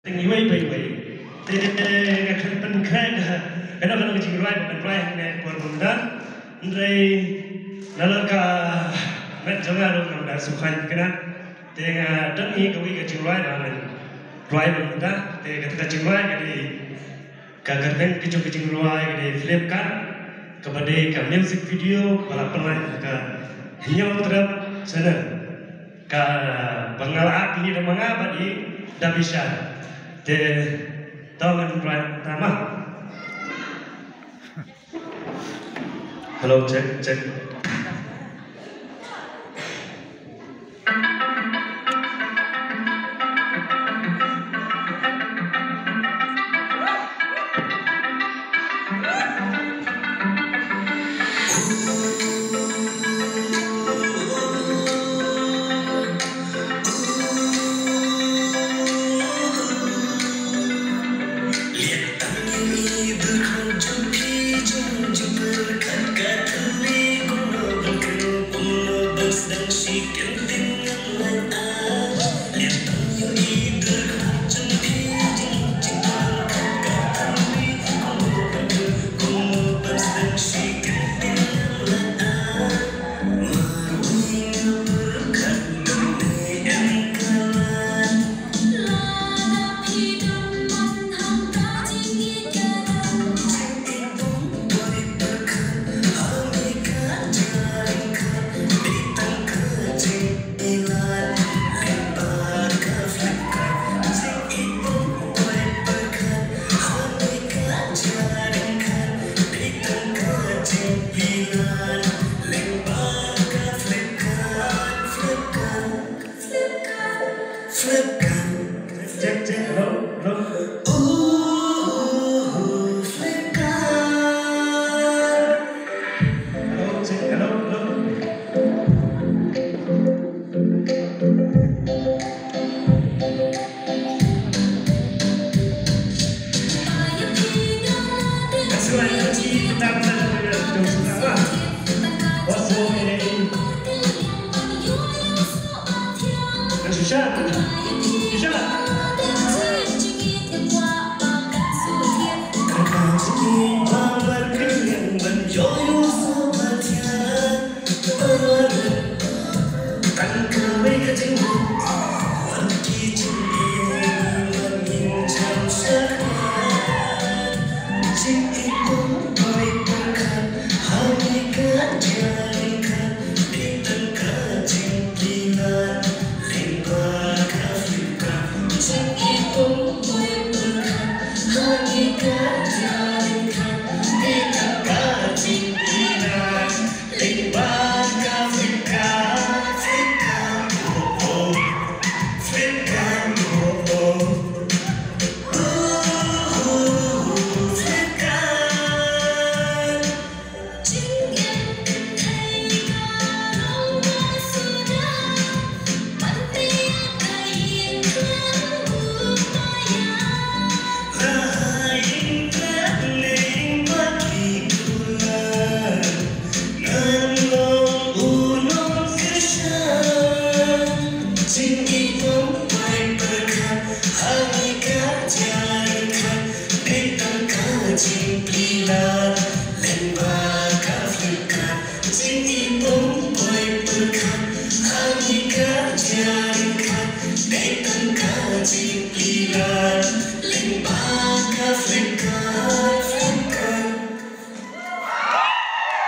Tình yêu bầy bầy, thế cái phần khai cái đó là cái chuyện rai này còn còn đó, rồi nó là cả nên chúng ta luôn làm đại sự khai cái đó, thì tất nhiên cái chuyện rai đó mình rai bằng đó, thì cái chuyện rai cái gì cái chuyện rai cái flip card, cái music video, cái hinyam terap sana, cái pengalaman ini dan mengapa di dah bisa. Tahun pertama. Hello, check. Hãy subscribe cho kênh Ghiền Mì Gõ để không bỏ lỡ những video hấp dẫn.